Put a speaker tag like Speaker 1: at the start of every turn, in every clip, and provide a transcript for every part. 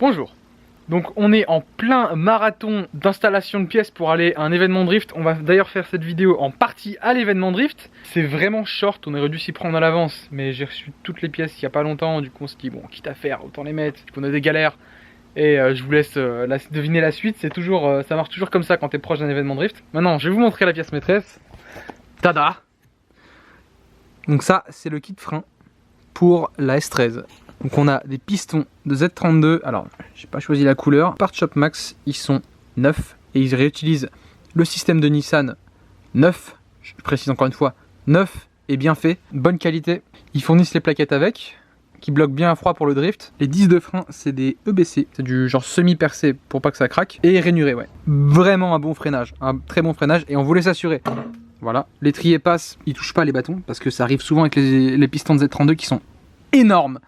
Speaker 1: Bonjour. Donc on est en plein marathon d'installation de pièces pour aller à un événement drift. On va d'ailleurs faire cette vidéo en partie à l'événement drift. C'est vraiment short, on aurait dû s'y prendre à l'avance, mais j'ai reçu toutes les pièces il n'y a pas longtemps. Du coup on s'est dit bon, quitte à faire, autant les mettre, qu'on a des galères. Et je vous laisse deviner la suite. C'est toujours, ça marche toujours comme ça quand t'es proche d'un événement drift. Maintenant je vais vous montrer la pièce maîtresse. Tada. Donc ça c'est le kit frein pour la S13. Donc on a des pistons de Z32, alors j'ai pas choisi la couleur. Part Shop Max, ils sont neufs et ils réutilisent le système de Nissan neuf, je précise encore une fois, neuf et bien fait, bonne qualité. Ils fournissent les plaquettes avec, qui bloquent bien à froid pour le drift. Les disques de frein, c'est des EBC, c'est du genre semi-percé pour pas que ça craque, et rainuré, ouais. Vraiment un bon freinage, un très bon freinage, et on voulait s'assurer. Voilà, l'étrier passe, il touche pas les bâtons, parce que ça arrive souvent avec les pistons de Z32 qui sont énormes.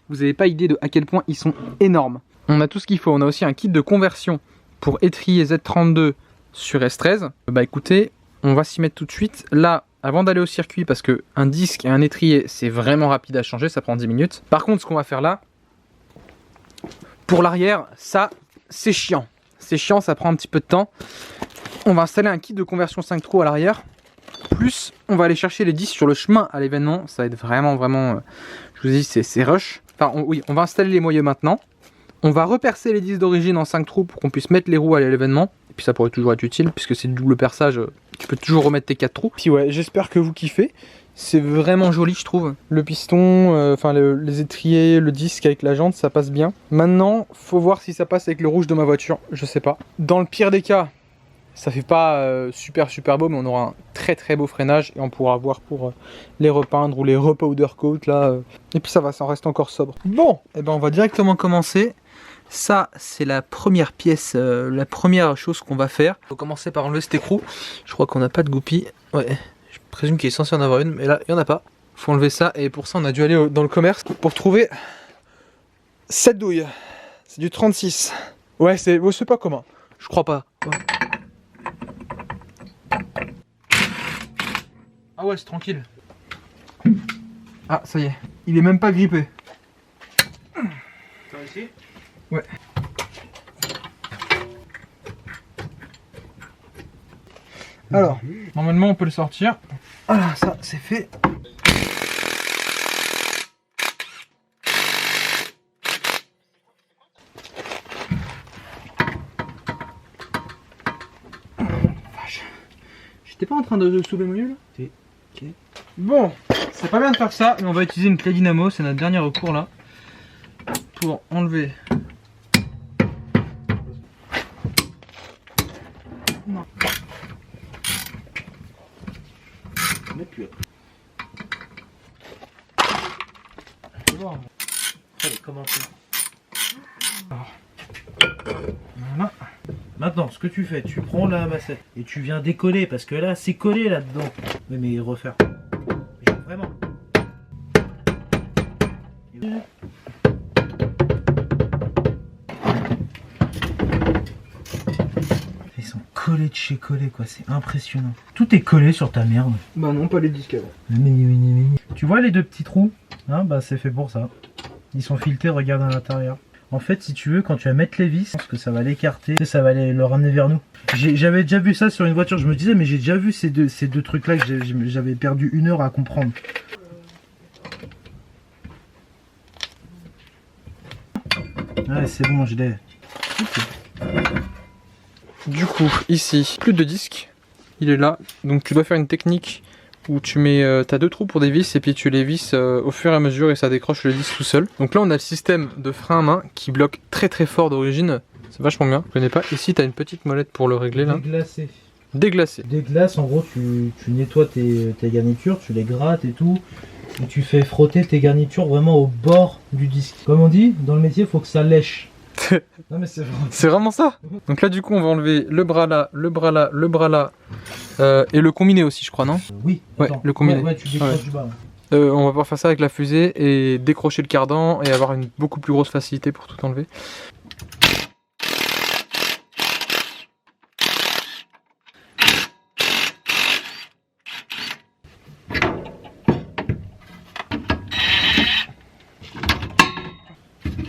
Speaker 1: Vous n'avez pas idée de à quel point ils sont énormes. On a tout ce qu'il faut. On a aussi un kit de conversion pour étrier Z32 sur S13. Bah écoutez, on va s'y mettre tout de suite. Là, avant d'aller au circuit, parce que un disque et un étrier, c'est vraiment rapide à changer, ça prend 10 minutes. Par contre, ce qu'on va faire là, pour l'arrière, ça, c'est chiant. C'est chiant, ça prend un petit peu de temps. On va installer un kit de conversion 5 trous à l'arrière. Plus, on va aller chercher les disques sur le chemin à l'événement. Ça va être vraiment, je vous dis, c'est rush. Enfin, oui, on va installer les moyeux maintenant. On va repercer les disques d'origine en 5 trous pour qu'on puisse mettre les roues à l'événement. Et puis ça pourrait toujours être utile, puisque c'est du double perçage. Tu peux toujours remettre tes 4 trous. Puis ouais, j'espère que vous kiffez. C'est vraiment joli, je trouve. Le piston, les étriers, le disque avec la jante, ça passe bien. Maintenant, faut voir si ça passe avec le rouge de ma voiture. Je sais pas. Dans le pire des cas, ça fait pas super beau, mais on aura un très beau freinage et on pourra voir pour les repeindre ou les repowder coat là. Et puis ça va, ça en reste encore sobre. Bon, et ben on va directement commencer. Ça, c'est la première pièce, la première chose qu'on va faire. Il faut commencer par enlever cet écrou. Je crois qu'on n'a pas de goupille. Ouais, je présume qu'il est censé en avoir une, mais là, il n'y en a pas. Il faut enlever ça et pour ça, on a dû aller dans le commerce pour trouver cette douille. C'est du 36. Ouais, c'est pas commun. Je crois pas. Ouais. Ah ouais, c'est tranquille. Ah, ça y est. Il est même pas grippé.
Speaker 2: T'as réussi ?
Speaker 1: Ouais. Alors, normalement on peut le sortir. Voilà, ça c'est fait. J'étais pas en train de soulever mon lieu là ? Ok. Bon, c'est pas bien de faire ça, mais on va utiliser une clé dynamo, c'est notre dernier recours là. Pour enlever. Non.
Speaker 2: Allez, commencez.
Speaker 1: Voilà.
Speaker 2: Maintenant, ce que tu fais, tu prends la massette et tu viens décoller parce que là, c'est collé là-dedans. Oui, mais refaire. Vraiment. Ils sont collés de chez collés, quoi. C'est impressionnant. Tout est collé sur ta merde.
Speaker 1: Bah non, pas les disques avant.
Speaker 2: Tu vois les deux petits trous, hein, bah c'est fait pour ça. Ils sont filetés, regarde à l'intérieur. En fait, si tu veux, quand tu vas mettre les vis, parce que ça va l'écarter, ça va le ramener vers nous. J'avais déjà vu ça sur une voiture, je me disais, mais j'ai déjà vu ces deux trucs-là que j'avais perdu 1 heure à comprendre. Ouais, c'est bon, je l'ai.
Speaker 1: Du coup, ici, plus de disque. Il est là. Donc tu dois faire une technique où tu mets, t'as 2 trous pour des vis et puis tu les visses au fur et à mesure et ça décroche le disque tout seul. Donc là on a le système de frein à main qui bloque très fort d'origine. C'est vachement bien. Je connais pas. Ici t'as une petite molette pour le régler là.
Speaker 2: Déglacé.
Speaker 1: Déglacé.
Speaker 2: Déglace, en gros, tu nettoies tes garnitures, tu les grattes et tout. Et tu fais frotter tes garnitures vraiment au bord du disque. Comme on dit, dans le métier, il faut que ça lèche. Non mais c'est vrai.
Speaker 1: C'est vraiment ça. Donc là du coup on va enlever le bras là, le bras là, le bras là et le combiné aussi je crois, non?
Speaker 2: Oui,
Speaker 1: ouais,
Speaker 2: attends.
Speaker 1: le combiné.
Speaker 2: Ouais, tu décroches du bas.
Speaker 1: On va pouvoir faire ça avec la fusée et décrocher le cardan et avoir une beaucoup plus grosse facilité pour tout enlever.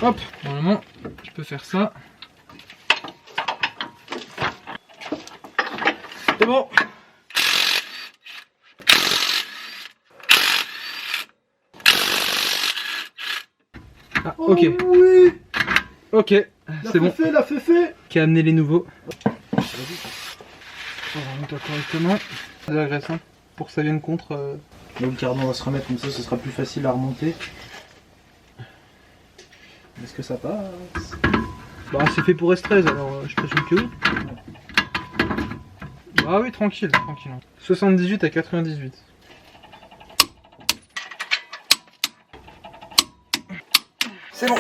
Speaker 1: Hop, normalement, peut faire ça.
Speaker 2: C'est bon.
Speaker 1: Ah, ok.
Speaker 2: Oh, oui.
Speaker 1: Ok, c'est bon.
Speaker 2: La fait.
Speaker 1: Qui a amené les nouveaux. On va remonter correctement. De la graisse, hein, pour que ça vienne contre.
Speaker 2: Donc le cardan va se remettre comme ça, ce sera plus facile à remonter. Est-ce que ça passe?
Speaker 1: Bah c'est fait pour S13 alors je présume que oui. Ah oui, tranquille, tranquille. 78 à 98. C'est bon.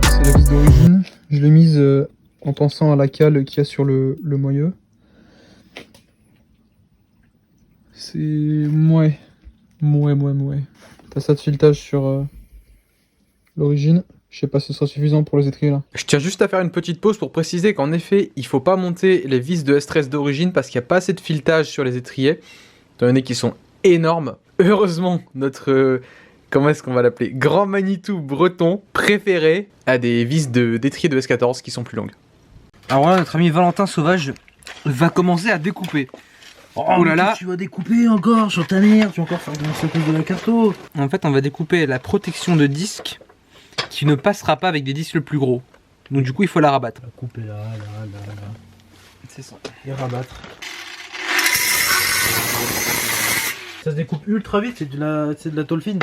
Speaker 1: C'est la vis d'origine. Je l'ai mise en pensant à la cale qu'il y a sur le moyeu. C'est... Mouais. T'as ça de filetage sur l'origine. Je sais pas si ce sera suffisant pour les étriers là. Je tiens juste à faire une petite pause pour préciser qu'en effet, il faut pas monter les vis de S13 d'origine parce qu'il n'y a pas assez de filetage sur les étriers, étant donné qu'ils sont énormes. Heureusement, notre... comment est-ce qu'on va l'appeler? Grand Manitou breton préféré a des vis d'étrier de S14 qui sont plus longues.
Speaker 3: Alors là, notre ami Valentin Sauvage va commencer à découper.
Speaker 2: Oh là là. Tu vas découper encore sur ta mère, tu vas encore faire grincer à cause de la carto.
Speaker 3: En fait, on va découper la protection de disque qui ne passera pas avec des disques le plus gros. Donc du coup, il faut la rabattre.
Speaker 2: La couper là.
Speaker 3: C'est ça.
Speaker 2: Et rabattre. Ça se découpe ultra vite, c'est de la tôle fine.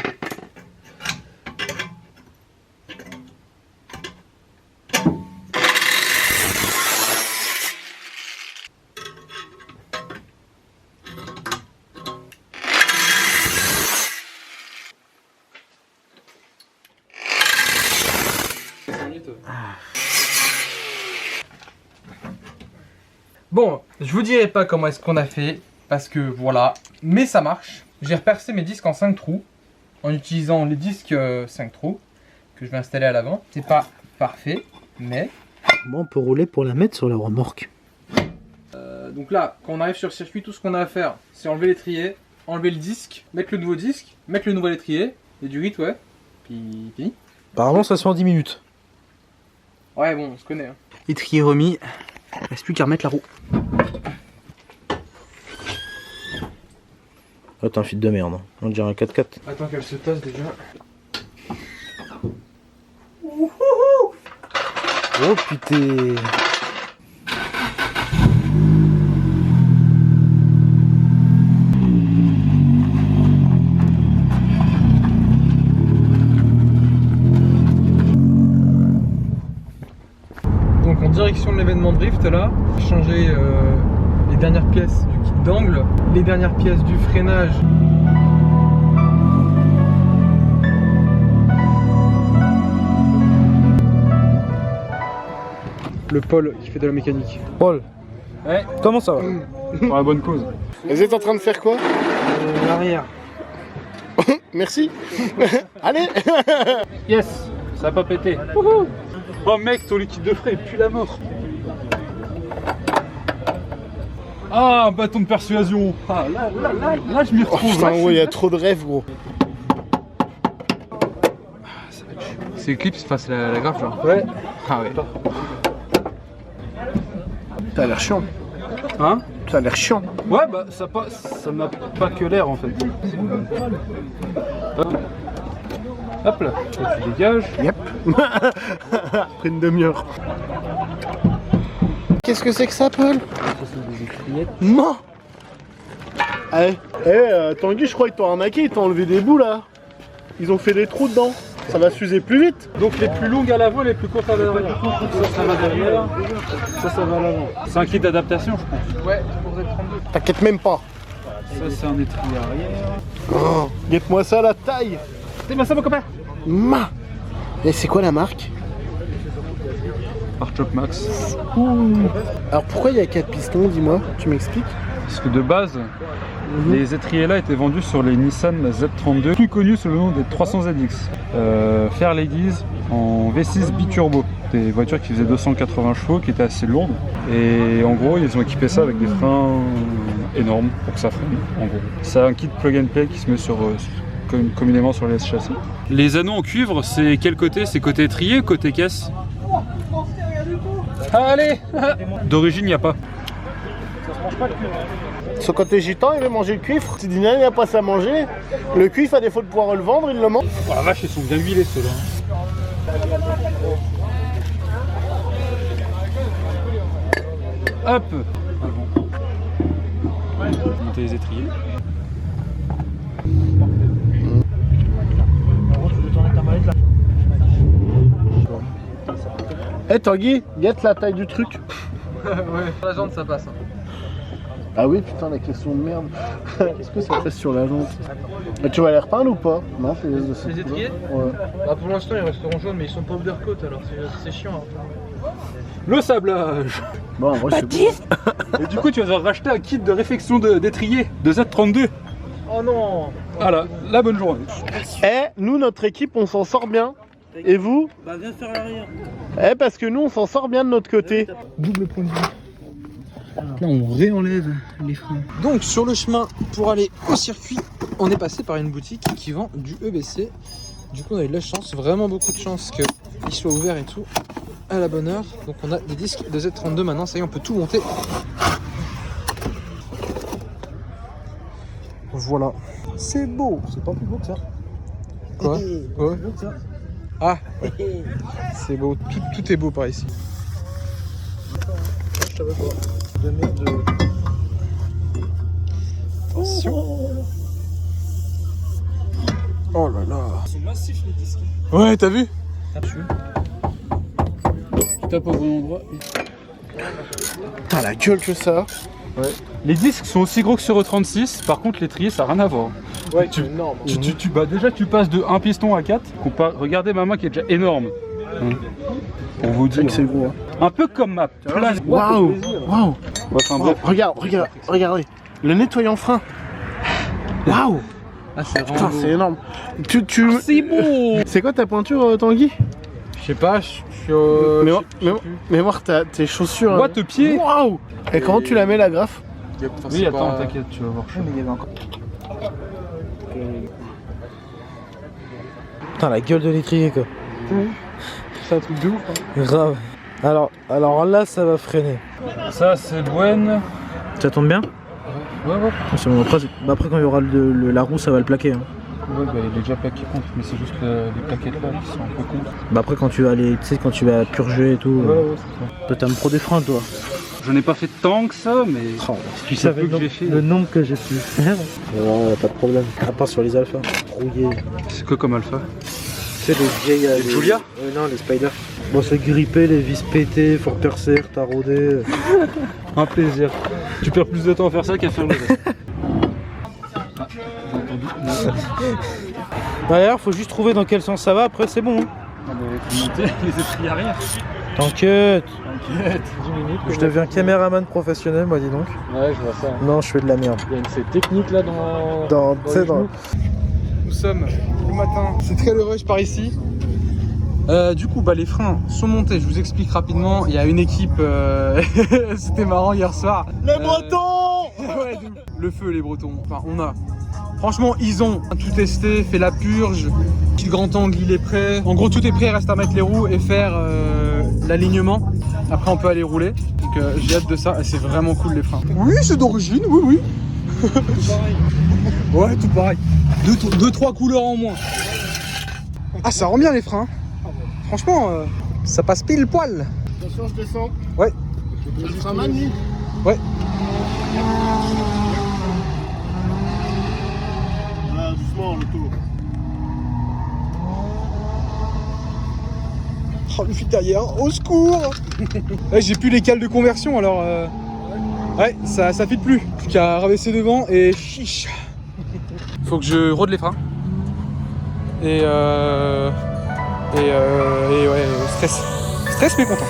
Speaker 1: Bon, je vous dirai pas comment est-ce qu'on a fait, parce que voilà, mais ça marche. J'ai repercé mes disques en 5 trous, en utilisant les disques 5 trous, que je vais installer à l'avant. C'est pas parfait, mais...
Speaker 2: Bon, on peut rouler pour la mettre sur la remorque.
Speaker 1: Donc là, quand on arrive sur le circuit, tout ce qu'on a à faire, c'est enlever l'étrier, enlever le disque, mettre le nouveau disque, mettre le nouvel étrier, et du rythme, ouais, puis fini.
Speaker 2: Apparemment, ça se fait en 10 minutes.
Speaker 1: Ouais, bon, on se connaît. Hein.
Speaker 3: Étrier remis, il reste plus qu'à remettre la roue.
Speaker 2: Oh, t'es un fil de merde, hein. On dirait un 4x4.
Speaker 1: Attends qu'elle se tasse déjà.
Speaker 2: Oh putain.
Speaker 1: Donc en direction de l'événement drift là, changer les dernières pièces du kit d'angle, les dernières pièces du freinage. Le Paul qui fait de la mécanique.
Speaker 2: Paul,
Speaker 1: Ouais,
Speaker 2: comment ça va?
Speaker 1: pour la bonne cause.
Speaker 4: Vous êtes en train de faire quoi?
Speaker 2: L'arrière.
Speaker 4: Merci. Allez.
Speaker 5: Yes, ça a pas pété. Oh mec, ton liquide de frais pue la mort. Ah, un bâton de persuasion. Ah, là je m'y
Speaker 4: Oh
Speaker 5: retrouve.
Speaker 4: putain, ouais, il y a trop de rêves, gros.
Speaker 1: C'est Eclipse face à la graffe genre.
Speaker 5: Ouais.
Speaker 1: Ah ouais.
Speaker 4: Ça a l'air chiant.
Speaker 5: Hein?
Speaker 4: Ça a l'air chiant.
Speaker 5: Ouais, bah ça m'a pas que l'air en fait. Hop là, ça, tu dégages.
Speaker 4: Yep. Après une demi-heure. Qu'est-ce que c'est que ça, Paul? Non. Allez. Tanguy, je crois qu'ils t'ont arnaqué, ils t'ont enlevé des bouts là. Ils ont fait des trous dedans. Ça va s'user plus vite.
Speaker 5: Donc les plus longues à l'avant et les plus courtes à l'arrière. Ça va derrière, ça va à l'avant. C'est un kit d'adaptation je pense.
Speaker 1: Ouais, pour Z32.
Speaker 4: T'inquiète même pas.
Speaker 5: Ça c'est un étrier arrière.
Speaker 4: Oh, guette-moi ça, la taille.
Speaker 5: C'est ça mon copain.
Speaker 4: Ma. Et c'est quoi la marque?
Speaker 5: Archop Max.
Speaker 4: Alors pourquoi il y a 4 pistons, dis-moi? Tu m'expliques?
Speaker 5: Parce que de base, les étriers là étaient vendus sur les Nissan Z32, plus connus sous le nom des 300ZX. Fairladies en V6 biturbo. Des voitures qui faisaient 280 chevaux, qui étaient assez lourdes. Et en gros, ils ont équipé ça avec des freins énormes pour que ça freine, en gros. C'est un kit plug and play qui se met communément sur les châssis. Les anneaux en cuivre, c'est quel côté? C'est côté étrier ou côté caisse? Allez. D'origine, il n'y a pas.
Speaker 4: Ce côté gitan, il veut manger le cuivre. Si Dina n'a pas ça à manger, le cuivre, à défaut de pouvoir le vendre, il le mange.
Speaker 5: Oh la vache, ils sont bien huilés ceux-là. Hop. Monter les étriers.
Speaker 4: Eh Tanguy, guette la taille du truc.
Speaker 1: Ouais, la jante ça passe.
Speaker 4: Ah oui, putain, la question de merde. Qu'est-ce que ça fait sur la jante? Tu vas les repeindre ou pas? Non, c'est
Speaker 1: Les étriers?
Speaker 4: Ouais.
Speaker 1: Bah pour l'instant ils resteront jaunes mais ils sont pas undercoat alors c'est chiant.
Speaker 5: Le sablage.
Speaker 4: Bon, en vrai, c'est bon.
Speaker 5: Et du coup, tu vas devoir racheter un kit de réfection d'étrier de Z32.
Speaker 1: Oh non.
Speaker 5: Voilà, la bonne journée.
Speaker 4: Eh, nous, notre équipe, on s'en sort bien. Et vous?
Speaker 2: Bah viens faire l'arrière.
Speaker 4: Eh, parce que nous, on s'en sort bien de notre côté.
Speaker 3: Double point de vue. Là, on réenlève les freins. Donc, sur le chemin pour aller au circuit, on est passé par une boutique qui vend du EBC. Du coup, on a eu de la chance, vraiment beaucoup de chance qu'il soit ouvert et tout à la bonne heure. Donc, on a des disques de Z32 maintenant. Ça y est, on peut tout monter. Voilà. C'est beau.
Speaker 2: C'est pas plus beau que ça.
Speaker 3: Quoi? Ouais.
Speaker 2: Beau que ça.
Speaker 3: Ah, ouais. C'est beau. Tout est beau par ici.
Speaker 2: Je savais pas. De merde.
Speaker 3: Attention. Oh là là.
Speaker 5: Ils sont massifs les disques.
Speaker 3: Ouais, t'as vu?
Speaker 5: Tu tapes au bon endroit.
Speaker 4: Putain, la gueule que ça.
Speaker 5: Les disques sont aussi gros que sur E36, par contre l'étrier ça n'a rien à voir.
Speaker 4: Ouais,
Speaker 5: Tu-
Speaker 4: c'est énorme.
Speaker 5: Bah déjà tu passes de 1 piston à 4, regardez ma main qui est déjà énorme. Pour vous
Speaker 4: C'est
Speaker 5: dire.
Speaker 4: que c'est gros. Hein.
Speaker 5: Un peu comme ma place.
Speaker 4: Waouh, waouh.
Speaker 5: Enfin bref.
Speaker 4: Regardez. Le nettoyant frein. Waouh.
Speaker 3: Ah, c'est
Speaker 4: Putain, c'est énorme.
Speaker 3: C'est beau.
Speaker 4: C'est quoi ta pointure, Tanguy?
Speaker 1: Je sais pas, je suis
Speaker 4: Mais voir tes chaussures.
Speaker 5: What, tes pieds?
Speaker 4: Waouh. Et comment tu la mets la graffe?
Speaker 5: Oui attends, t'inquiète, tu vas voir.
Speaker 2: Putain, la gueule de l'étrier quoi.
Speaker 5: C'est un truc de ouf. Hein.
Speaker 2: Grave. Alors là, ça va freiner.
Speaker 5: Ça c'est Bwen.
Speaker 2: Ça tombe bien?
Speaker 5: Ouais.
Speaker 2: C'est bon, après, quand il y aura la roue, ça va le plaquer. Hein.
Speaker 5: Ouais bah il est déjà plaqué contre, mais c'est juste les plaquettes là qui sont un peu contre.
Speaker 2: Bah après, quand tu vas aller, tu sais, quand tu vas purger et tout.
Speaker 5: Ouais c'est ça.
Speaker 2: Toi, t'es un pro des freins, toi.
Speaker 5: Je n'ai pas fait tant que ça, mais
Speaker 2: Tu
Speaker 5: ça
Speaker 2: savais
Speaker 5: peu que j'ai fait.
Speaker 2: le nombre que j'ai pu faire. Ouais, pas de problème. À part sur les alphas. Rouillé.
Speaker 5: C'est quoi comme alpha?
Speaker 2: C'est les vieilles.
Speaker 5: Les Julia?
Speaker 2: Non, les Spider. Bon, c'est grippé, les vis pétées, faut repercer, tarauder.
Speaker 5: Un plaisir. Tu perds plus de temps à faire ça qu'à faire le reste.
Speaker 2: D'ailleurs, faut juste trouver dans quel sens ça va, après c'est bon. Hein.
Speaker 5: Monter les étriers arrière.
Speaker 2: T'inquiète.
Speaker 5: 10 minutes.
Speaker 2: Je deviens caméraman professionnel, moi, dis donc.
Speaker 5: Ouais, je vois ça.
Speaker 2: Non, je fais de la merde.
Speaker 5: Il y a une technique là dans.
Speaker 2: Tu sais,
Speaker 3: Nous sommes le matin, c'est très le rush par ici. Du coup, bah, les freins sont montés, je vous explique rapidement. Il y a une équipe, c'était marrant hier soir.
Speaker 4: Les Bretons.
Speaker 3: Ouais, de ouf. Le feu, les Bretons. Enfin, on a. Franchement, ils ont tout testé, fait la purge. Petit grand angle, il est prêt. En gros, tout est prêt, reste à mettre les roues et faire l'alignement. Après, on peut aller rouler. Donc, j'ai hâte de ça. Et c'est vraiment cool les freins. Oui, c'est d'origine, oui. Ouais, tout pareil. Deux, trois couleurs en moins. Ah, ça rend bien les freins. Franchement, ça passe pile poil.
Speaker 4: Attention, je descends.
Speaker 3: Ouais.
Speaker 4: Je serai magnifique.
Speaker 3: Ouais.
Speaker 4: Ah, doucement, le tour.
Speaker 3: Oh, le fil derrière, au secours. Ouais, j'ai plus les cales de conversion, alors ouais, ça file plus. Plus qu'à rabaisser devant et chiche. Faut que je rôde les freins. Et ouais, stress mais content.